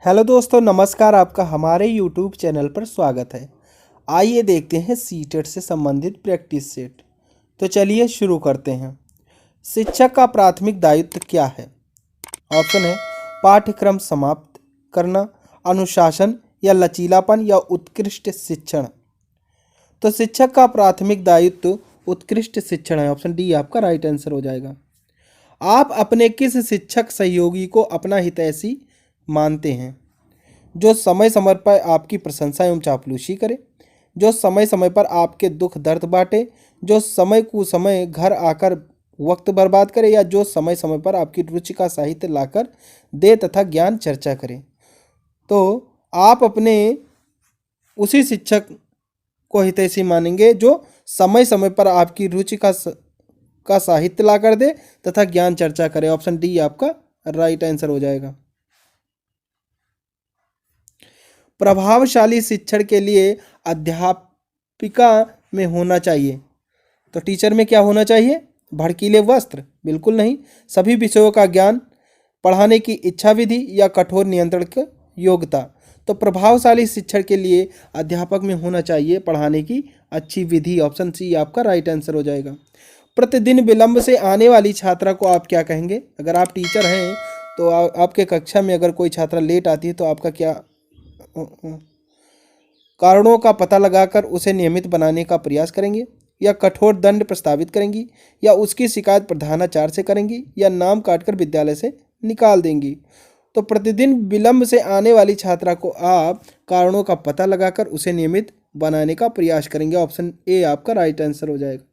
Hello दोस्तों, नमस्कार। आपका हमारे यूट्यूब चैनल पर स्वागत है। आइए देखते हैं सीटेट से संबंधित प्रैक्टिस सेट। तो चलिए शुरू करते हैं। शिक्षक का प्राथमिक दायित्व क्या है? ऑप्शन है पाठ्यक्रम समाप्त करना, अनुशासन या लचीलापन या उत्कृष्ट शिक्षण। तो शिक्षक का प्राथमिक दायित्व उत्कृष्ट शिक्षण है। ऑप्शन डी आपका राइट आंसर हो जाएगा। आप अपने किस शिक्षक सहयोगी को अपना हितैषी मानते हैं? जो समय समय पर आपकी प्रशंसा एवं चापलूसी करे, जो समय समय पर आपके दुख दर्द बांटे, जो समय कुसमय घर आकर वक्त बर्बाद करे, या जो समय समय पर आपकी रुचि का साहित्य लाकर दे तथा ज्ञान चर्चा करे। तो आप अपने उसी शिक्षक को हितैषी मानेंगे जो समय समय पर आपकी रुचि का साहित्य लाकर दे तथा ज्ञान चर्चा करे। ऑप्शन डी आपका राइट आंसर हो जाएगा। प्रभावशाली शिक्षण के लिए अध्यापिका में होना चाहिए। तो टीचर में क्या होना चाहिए? भड़कीले वस्त्र? बिल्कुल नहीं। सभी विषयों का ज्ञान, पढ़ाने की इच्छा विधि या कठोर नियंत्रण की योग्यता। तो प्रभावशाली शिक्षण के लिए अध्यापक में होना चाहिए पढ़ाने की अच्छी विधि। ऑप्शन सी आपका राइट आंसर हो जाएगा। प्रतिदिन विलंब से आने वाली छात्रा को आप क्या कहेंगे? अगर आप टीचर हैं तो आपके कक्षा में अगर कोई छात्रा लेट आती है तो आपका क्या कारणों का पता लगाकर उसे नियमित बनाने का प्रयास करेंगे, या कठोर दंड प्रस्तावित करेंगी, या उसकी शिकायत प्रधानाचार्य से करेंगी, या नाम काटकर विद्यालय से निकाल देंगी। तो प्रतिदिन विलंब से आने वाली छात्रा को आप कारणों का पता लगाकर उसे नियमित बनाने का प्रयास करेंगे। ऑप्शन ए आपका राइट आंसर हो जाएगा।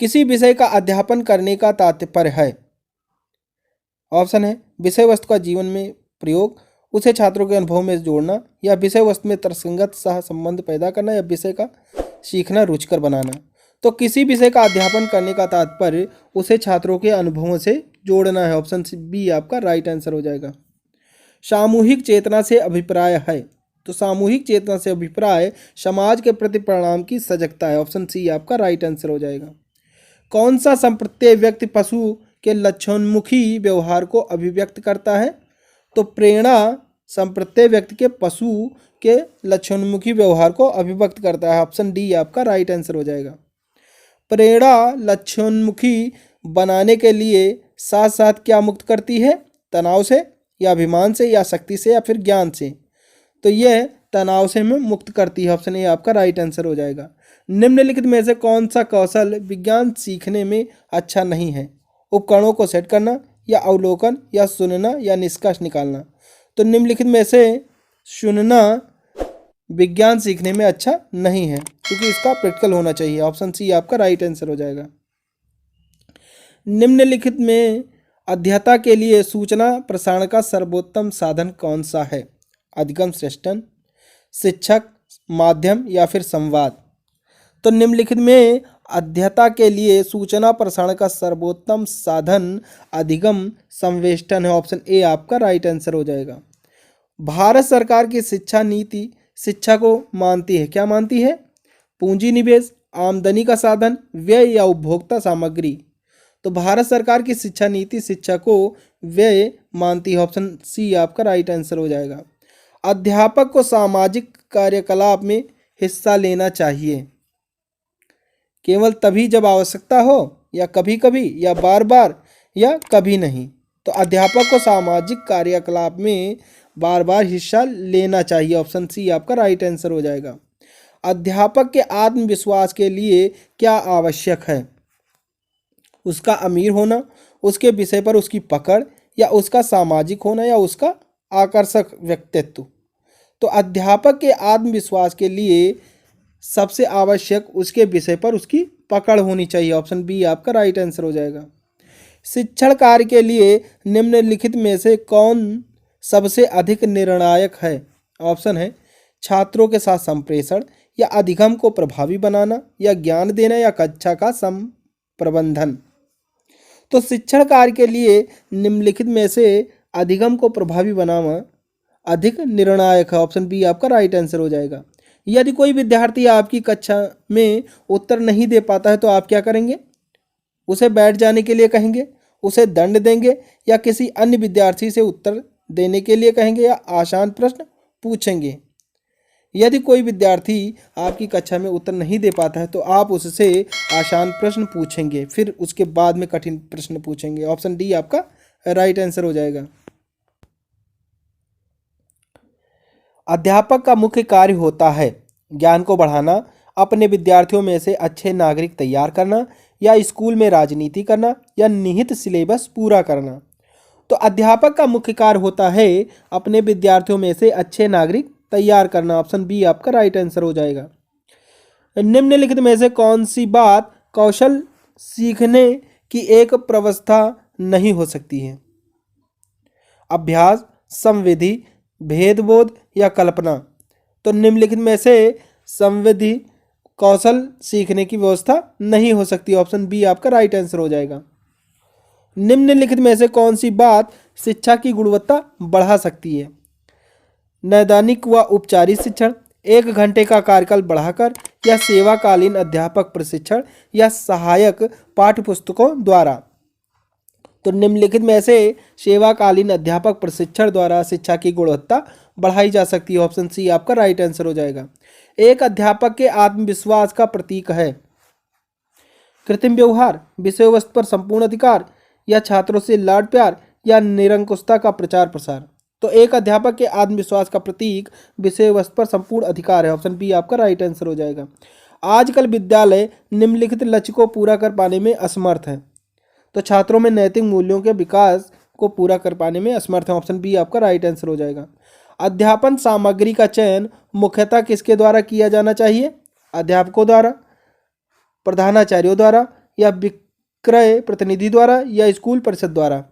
किसी विषय का अध्यापन करने का तात्पर्य है। ऑप्शन है विषय वस्तु का जीवन में प्रयोग, उसे छात्रों के अनुभव में जोड़ना, या विषय वस्तु में तर्कसंगत सह संबंध पैदा करना, या विषय का सीखना रुचिकर बनाना। तो किसी विषय का अध्यापन करने का तात्पर्य उसे छात्रों के अनुभवों से जोड़ना है। ऑप्शन बी आपका राइट आंसर हो जाएगा। सामूहिक चेतना से अभिप्राय है। तो सामूहिक चेतना से अभिप्राय समाज के प्रति परिणाम की सजगता है। ऑप्शन सी आपका राइट आंसर हो जाएगा। कौन सा संप्रत्यय व्यक्ति पशु के लक्षणोन्मुखी व्यवहार को अभिव्यक्त करता है? तो प्रेरणा संप्रत्यय व्यक्ति के पशु के लक्षणोन्मुखी व्यवहार को अभिव्यक्त करता है। ऑप्शन डी आपका राइट आंसर हो जाएगा। प्रेरणा लक्षणोन्मुखी बनाने के लिए साथ साथ क्या मुक्त करती है? तनाव से, या अभिमान से, या शक्ति से, या फिर ज्ञान से। तो यह तनाव से में मुक्त करती है। ऑप्शन ए आपका राइट आंसर हो जाएगा। निम्नलिखित में से कौन सा कौशल विज्ञान सीखने में अच्छा नहीं है? उपकरणों को सेट करना, या अवलोकन, या सुनना, या निष्कर्ष निकालना। तो निम्नलिखित में से सुनना विज्ञान सीखने में अच्छा नहीं है, क्योंकि इसका प्रैक्टिकल होना चाहिए। ऑप्शन सी आपका राइट आंसर हो जाएगा। निम्नलिखित में अध्येता के लिए सूचना प्रसारण का सर्वोत्तम साधन कौन सा है? अधिगम श्रेष्ठन, शिक्षक, माध्यम, या फिर संवाद। तो निम्नलिखित में अध्येता के लिए सूचना प्रसारण का सर्वोत्तम साधन अधिगम संवेष्टन है। ऑप्शन ए आपका राइट आंसर हो जाएगा। भारत सरकार की शिक्षा नीति शिक्षा को मानती है, क्या मानती है? पूंजी निवेश, आमदनी का साधन, व्यय, या उपभोक्ता सामग्री। तो भारत सरकार की शिक्षा नीति शिक्षा को व्यय मानती है। ऑप्शन सी आपका राइट आंसर हो जाएगा। अध्यापक को सामाजिक कार्यकलाप में हिस्सा लेना चाहिए केवल तभी जब आवश्यकता हो, या कभी कभी, या बार बार, या कभी नहीं। तो अध्यापक को सामाजिक कार्यकलाप में बार बार हिस्सा लेना चाहिए। ऑप्शन सी आपका राइट आंसर हो जाएगा। अध्यापक के आत्मविश्वास के लिए क्या आवश्यक है? उसका अमीर होना, उसके विषय पर उसकी पकड़, या उसका सामाजिक होना, या उसका आकर्षक व्यक्तित्व। तो अध्यापक के आत्मविश्वास के लिए सबसे आवश्यक उसके विषय पर उसकी पकड़ होनी चाहिए। ऑप्शन बी आपका राइट आंसर हो जाएगा। शिक्षण कार्य के लिए निम्नलिखित में से कौन सबसे अधिक निर्णायक है? ऑप्शन है छात्रों के साथ संप्रेषण, या अधिगम को प्रभावी बनाना, या ज्ञान देना, या कक्षा का प्रबंधन। तो शिक्षण कार्य के लिए निम्नलिखित में से अधिगम को प्रभावी बनाना अधिक निर्णायक है। ऑप्शन बी आपका राइट आंसर हो जाएगा। यदि कोई विद्यार्थी आपकी कक्षा में उत्तर नहीं दे पाता है तो आप क्या करेंगे? उसे बैठ जाने के लिए कहेंगे, उसे दंड देंगे, या किसी अन्य विद्यार्थी से उत्तर देने के लिए कहेंगे या आसान प्रश्न पूछेंगे। यदि कोई विद्यार्थी आपकी कक्षा में उत्तर नहीं दे पाता है तो आप उससे आसान प्रश्न पूछेंगे, फिर उसके बाद में कठिन प्रश्न पूछेंगे। ऑप्शन डी आपका राइट आंसर हो जाएगा। अध्यापक का मुख्य कार्य होता है ज्ञान को बढ़ाना, अपने विद्यार्थियों में से अच्छे नागरिक तैयार करना, या स्कूल में राजनीति करना, या निहित सिलेबस पूरा करना। तो अध्यापक का मुख्य कार्य होता है अपने विद्यार्थियों में से अच्छे नागरिक तैयार करना। ऑप्शन बी आपका राइट आंसर हो जाएगा। निम्नलिखित में से कौन सी बात कौशल सीखने की एक प्रवस्था नहीं हो सकती है? अभ्यास, संविधि, भेदबोध या कल्पना। तो निम्नलिखित में से संविधि कौशल सीखने की व्यवस्था नहीं हो सकती। ऑप्शन बी आपका राइट आंसर हो जाएगा। निम्नलिखित में से कौन सी बात शिक्षा की गुणवत्ता बढ़ा सकती है? नैदानिक व उपचारिक शिक्षण, 1 घंटे का कार्यकाल बढ़ाकर, या सेवाकालीन अध्यापक प्रशिक्षण, या सहायक पाठ्यपुस्तकों द्वारा। तो निम्नलिखित में से सेवाकालीन अध्यापक प्रशिक्षण द्वारा शिक्षा की गुणवत्ता बढ़ाई जा सकती है। ऑप्शन सी आपका राइट आंसर हो जाएगा। एक अध्यापक के आत्मविश्वास का प्रतीक है कृत्रिम व्यवहार, विषय वस्तु पर संपूर्ण अधिकार, या छात्रों से लाड प्यार, या निरंकुशता का प्रचार प्रसार। तो एक अध्यापक के आत्मविश्वास का प्रतीक विषय वस्तु पर संपूर्ण अधिकार है। ऑप्शन बी आपका राइट आंसर हो जाएगा। आजकल विद्यालय निम्नलिखित लक्ष्य को पूरा कर पाने में असमर्थ है। तो छात्रों में नैतिक मूल्यों के विकास को पूरा कर पाने में असमर्थ है। ऑप्शन बी आपका राइट आंसर हो जाएगा। अध्यापन सामग्री का चयन मुख्यतः किसके द्वारा किया जाना चाहिए? अध्यापकों द्वारा, प्रधानाचार्यों द्वारा, या विक्रय प्रतिनिधि द्वारा, या स्कूल परिषद द्वारा।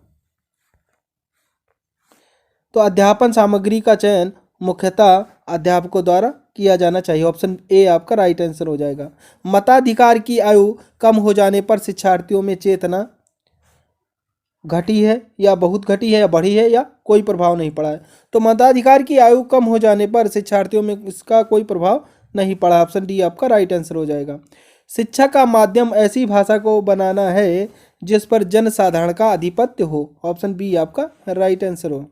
तो अध्यापन सामग्री का चयन मुख्यतः अध्यापकों द्वारा किया जाना चाहिए। ऑप्शन ए आपका राइट आंसर हो जाएगा। मताधिकार की आयु कम हो जाने पर शिक्षार्थियों में चेतना घटी है, या बहुत घटी है, या बढ़ी है, या कोई प्रभाव नहीं पड़ा है? तो मताधिकार की आयु कम हो जाने पर शिक्षार्थियों में इसका कोई प्रभाव नहीं पड़ा। ऑप्शन डी आपका राइट आंसर हो जाएगा। शिक्षा का माध्यम ऐसी भाषा को बनाना है जिस पर जन साधारण का आधिपत्य हो। ऑप्शन बी आपका राइट आंसर हो।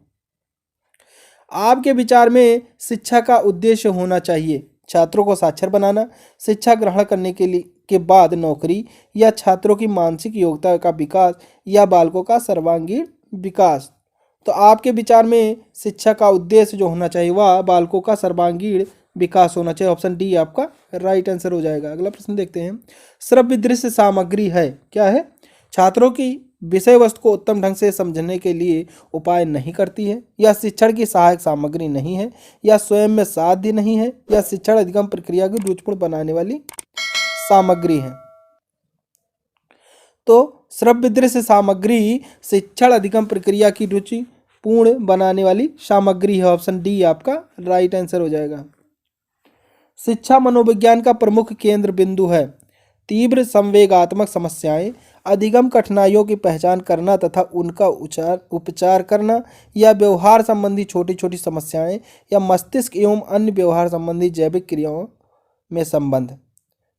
आपके विचार में शिक्षा का उद्देश्य होना चाहिए छात्रों को साक्षर बनाना, शिक्षा ग्रहण करने के बाद नौकरी, या छात्रों की मानसिक योग्यता का विकास, या बालकों का सर्वांगीण विकास। तो आपके विचार में शिक्षा का उद्देश्य जो होना चाहिए वह बालकों का सर्वांगीण विकास होना चाहिए। ऑप्शन डी आपका राइट आंसर हो जाएगा। अगला प्रश्न देखते हैं। श्रव्य दृश्य सामग्री है क्या है? छात्रों की विषय वस्तु को उत्तम ढंग से समझने के लिए उपाय नहीं करती है, या शिक्षण की सहायक सामग्री नहीं है, या स्वयं में साध्य नहीं है, या शिक्षण अधिगम प्रक्रिया को रुचिपूर्ण बनाने वाली सामग्री है। तो श्रव्य दृश्य सामग्री शिक्षण अधिगम प्रक्रिया की रुचिपूर्ण बनाने वाली सामग्री है। ऑप्शन डी आपका राइट आंसर हो जाएगा। शिक्षा मनोविज्ञान का प्रमुख केंद्र बिंदु है। तीव्र संवेगात्मक समस्याएं, अधिगम कठिनाइयों की पहचान करना तथा उनका उपचार करना, या व्यवहार संबंधी छोटी छोटी समस्याएं, या मस्तिष्क एवं अन्य व्यवहार संबंधी जैविक क्रियाओं में संबंध।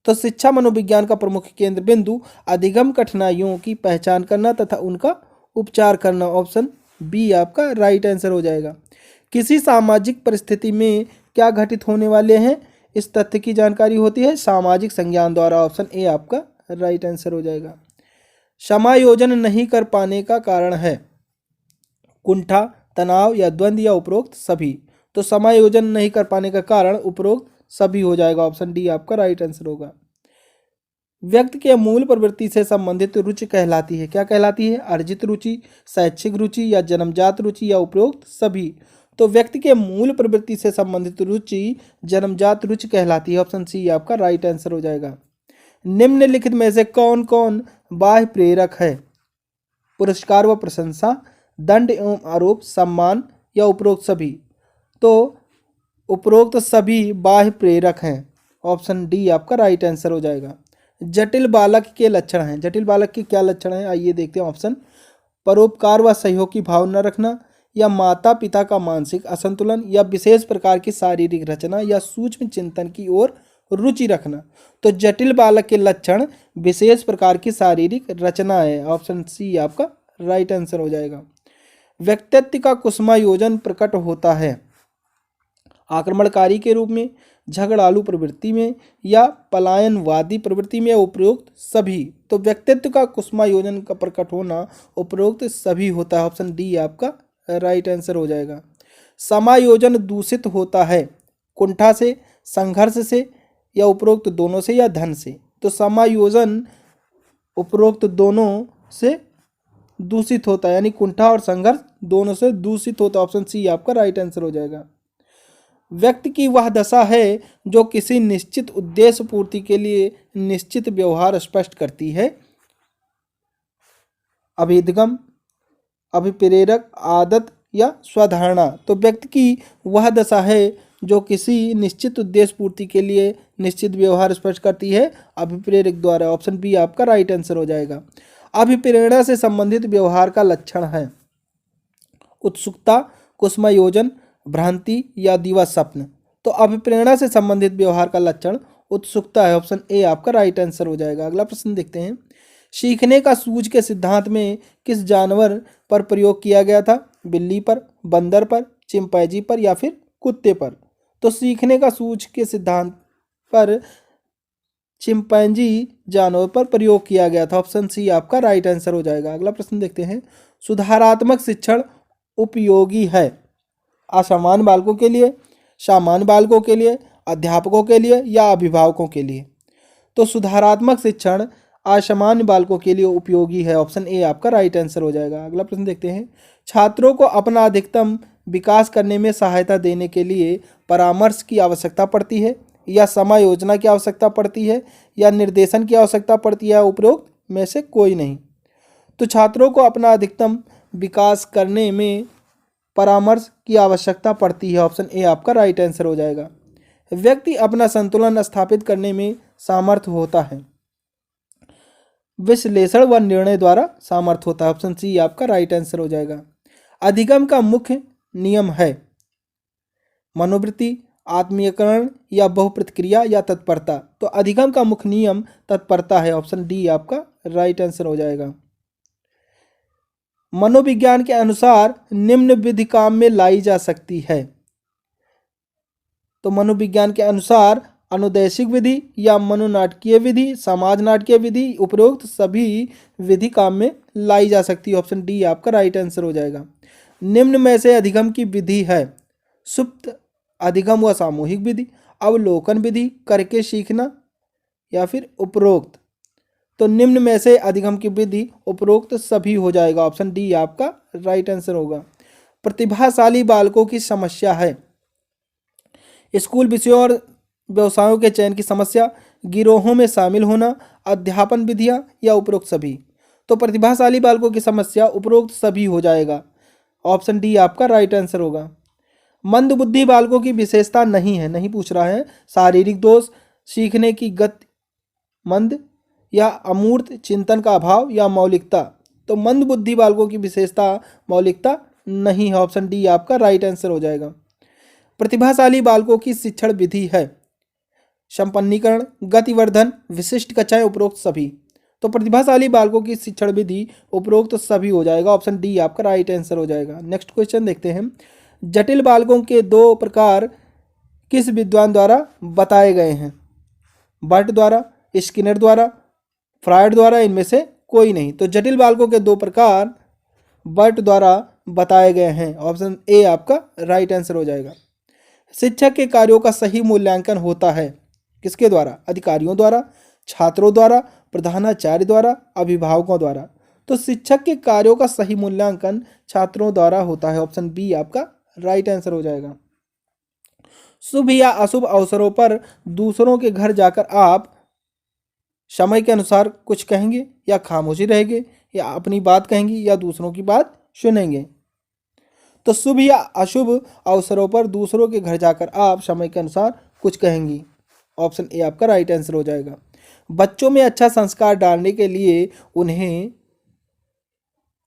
तो शिक्षा मनोविज्ञान का प्रमुख केंद्र बिंदु अधिगम कठिनाइयों की पहचान करना तथा उनका उपचार करना। ऑप्शन बी आपका राइट आंसर हो जाएगा। किसी सामाजिक परिस्थिति में क्या घटित होने वाले हैं इस तथ्य की जानकारी होती है सामाजिक संज्ञान द्वारा। ऑप्शन ए आपका राइट आंसर हो जाएगा। समायोजन नहीं कर पाने का कारण है कुंठा, तनाव, या द्वंद्व, या उपरोक्त सभी। तो समायोजन नहीं कर पाने का कारण उपरोक्त सभी हो जाएगा। ऑप्शन डी आपका राइट आंसर होगा। व्यक्ति के मूल प्रवृत्ति से संबंधित रुचि कहलाती है क्या कहलाती है? अर्जित रुचि, शैक्षिक रुचि, या जन्मजात रुचि, या उपरोक्त सभी। तो व्यक्ति के मूल प्रवृत्ति से संबंधित रुचि जन्मजात रुचि कहलाती है। ऑप्शन सी आपका राइट आंसर हो जाएगा। निम्नलिखित में से कौन कौन बाह्य प्रेरक है? पुरस्कार व प्रशंसा, दंड एवं आरोप, सम्मान, या उपरोक्त सभी। तो उपरोक्त सभी बाह्य प्रेरक हैं। ऑप्शन डी आपका राइट आंसर हो जाएगा। जटिल बालक के लक्षण हैं। जटिल बालक के क्या लक्षण हैं आइए देखते हैं। ऑप्शन परोपकार व सहयोग की भावना रखना, या माता पिता का मानसिक असंतुलन, या विशेष प्रकार की शारीरिक रचना, या सूक्ष्म चिंतन की ओर रुचि रखना। तो जटिल बालक के लक्षण विशेष प्रकार की शारीरिक रचना है। ऑप्शन सी आपका राइट आंसर हो जाएगा। व्यक्तित्व का कुसुमायोजन प्रकट होता है आक्रमणकारी के रूप में, झगड़ालू प्रवृत्ति में या पलायनवादी प्रवृत्ति में, उपरोक्त सभी। तो व्यक्तित्व का कुसुमायोजन का प्रकट होना उपरोक्त सभी होता है। ऑप्शन डी आपका राइट आंसर हो जाएगा। समायोजन दूषित होता है कुंठा से, संघर्ष से या उपरोक्त दोनों से या धन से। तो समायोजन उपरोक्त दोनों से दूषित होता है, यानी कुंठा और संघर्ष दोनों से दूषित होता है। ऑप्शन सी आपका राइट आंसर हो जाएगा। व्यक्ति की वह दशा है जो किसी निश्चित उद्देश्य पूर्ति के लिए निश्चित व्यवहार स्पष्ट करती है। अभिगम, अभिप्रेरक, आदत या स्वधारणा। तो व्यक्ति की वह दशा है जो किसी निश्चित उद्देश्य पूर्ति के लिए निश्चित व्यवहार स्पष्ट करती है अभिप्रेरक द्वारा। ऑप्शन बी आपका राइट आंसर हो जाएगा। अभिप्रेरणा से संबंधित व्यवहार का लक्षण है उत्सुकता, कुसुमायोजन, भ्रांति या दिवा स्वप्न। तो अभिप्रेरणा से संबंधित व्यवहार का लक्षण उत्सुकता है। ऑप्शन ए आपका राइट आंसर हो जाएगा। अगला प्रश्न देखते हैं। सीखने का सूझ के सिद्धांत में किस जानवर पर प्रयोग किया गया था? बिल्ली पर, बंदर पर, चिंपैंजी पर या फिर कुत्ते पर? तो सीखने का सूझ के सिद्धांत पर चिंपैंजी जानवर पर प्रयोग किया गया था। ऑप्शन सी आपका राइट आंसर हो जाएगा। अगला प्रश्न देखते हैं। सुधारात्मक शिक्षण उपयोगी है असामान्य बालकों के लिए, सामान्य बालकों के लिए, अध्यापकों के लिए या अभिभावकों के लिए? तो सुधारात्मक शिक्षण असामान्य बालकों के लिए उपयोगी है। ऑप्शन ए आपका राइट आंसर हो जाएगा। अगला प्रश्न देखते हैं। छात्रों को अपना अधिकतम विकास करने में सहायता देने के लिए परामर्श की आवश्यकता पड़ती है या समायोजना की आवश्यकता पड़ती है या निर्देशन की आवश्यकता पड़ती है? उपरोक्त में से कोई नहीं। तो छात्रों को अपना अधिकतम विकास करने में परामर्श की आवश्यकता पड़ती है। ऑप्शन ए आपका राइट आंसर हो जाएगा। व्यक्ति अपना संतुलन स्थापित करने में सामर्थ्य होता है विश्लेषण व निर्णय द्वारा सामर्थ्य होता है। ऑप्शन सी आपका राइट आंसर हो जाएगा। अधिगम का मुख्य नियम है मनोवृत्ति, आत्मीयकरण या बहुप्रतिक्रिया या तत्परता? तो अधिगम का मुख्य नियम तत्परता है। ऑप्शन डी आपका राइट आंसर हो जाएगा। मनोविज्ञान के अनुसार निम्न विधि काम में लाई जा सकती है। तो मनोविज्ञान के अनुसार अनुदैशिक विधि या मनोनाटकीय विधि, समाज नाटकीय विधि, उपरोक्त सभी विधि काम में लाई जा सकती है। ऑप्शन डी आपका राइट आंसर हो जाएगा। निम्न में से अधिगम की विधि है सुप्त अधिगम व सामूहिक विधि, अवलोकन विधि, करके सीखना या फिर उपरोक्त? तो निम्न में से अधिगम की विधि उपरोक्त सभी हो जाएगा। ऑप्शन डी आपका राइट आंसर होगा। प्रतिभाशाली बालकों की समस्या है स्कूल विषयों और व्यवसायों के चयन की समस्या, गिरोहों में शामिल होना, अध्यापन विधियां या उपरोक्त सभी? तो प्रतिभाशाली बालकों की समस्या उपरोक्त सभी हो जाएगा। ऑप्शन डी आपका राइट आंसर होगा। मंद बुद्धि बालकों की विशेषता नहीं है, नहीं पूछ रहा है। शारीरिक दोष, सीखने की गति मंद या अमूर्त, चिंतन का अभाव या मौलिकता? तो मंद बुद्धि बालकों की विशेषता मौलिकता नहीं है। ऑप्शन डी आपका राइट आंसर हो जाएगा। प्रतिभाशाली बालकों की शिक्षण विधि है संपन्नीकरण, गतिवर्धन, विशिष्ट कक्षाएं, उपरोक्त सभी? तो प्रतिभाशाली बालकों की शिक्षण विधि उपरोक्त सभी हो जाएगा। ऑप्शन डी आपका राइट आंसर हो जाएगा। नेक्स्ट क्वेश्चन देखते हैं। जटिल बालकों के दो प्रकार किस विद्वान द्वारा बताए गए हैं? बर्ट द्वारा, स्किनर द्वारा, फ्रायड द्वारा? इनमें से कोई नहीं। तो जटिल बालकों के दो प्रकार बर्ट द्वारा बताए गए हैं। ऑप्शन ए आपका राइट आंसर हो जाएगा। शिक्षक के कार्यों का सही मूल्यांकन होता है किसके द्वारा? अधिकारियों द्वारा, छात्रों द्वारा, प्रधानाचार्य द्वारा, अभिभावकों द्वारा? तो शिक्षक के कार्यों का सही मूल्यांकन छात्रों द्वारा होता है। ऑप्शन बी आपका राइट आंसर हो जाएगा। शुभ या अशुभ अवसरों पर दूसरों के घर जाकर आप समय के अनुसार कुछ कहेंगे या खामोशी रहेंगे या अपनी बात कहेंगे या दूसरों की बात सुनेंगे? तो शुभ या अशुभ अवसरों पर दूसरों के घर जाकर आप समय के अनुसार कुछ कहेंगी। ऑप्शन ए आपका राइट आंसर हो जाएगा। बच्चों में अच्छा संस्कार डालने के लिए उन्हें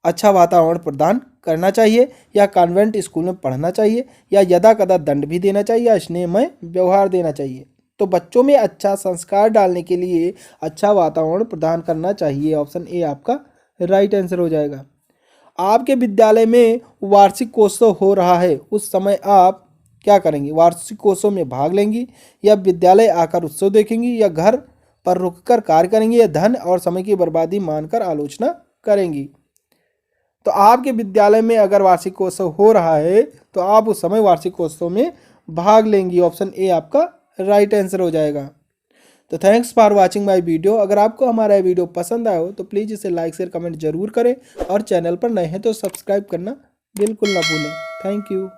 अच्छा वातावरण प्रदान करना चाहिए या कॉन्वेंट स्कूल में पढ़ना चाहिए या यदा कदा दंड भी देना चाहिए या स्नेहमय व्यवहार देना चाहिए? तो बच्चों में अच्छा संस्कार डालने के लिए अच्छा वातावरण प्रदान करना चाहिए। ऑप्शन ए आपका राइट आंसर हो जाएगा। आपके विद्यालय में वार्षिकोत्सव हो रहा है, उस समय आप क्या करेंगी? वार्षिकोत्सव में भाग लेंगी, या विद्यालय आकर उत्सव देखेंगी, या घर पर रुककर कार्य करेंगी, या धन और समय की बर्बादी मानकर आलोचना करेंगी? तो आपके विद्यालय में अगर वार्षिकोत्सव हो रहा है तो आप उस समय वार्षिकोत्सव में भाग लेंगी। ऑप्शन ए आपका राइट आंसर हो जाएगा। तो thanks for watching my video. अगर आपको हमारा वीडियो पसंद आया हो तो प्लीज़ इसे लाइक शेयर कमेंट जरूर करें, और चैनल पर नए हैं तो सब्सक्राइब करना बिल्कुल ना भूलें। Thank you.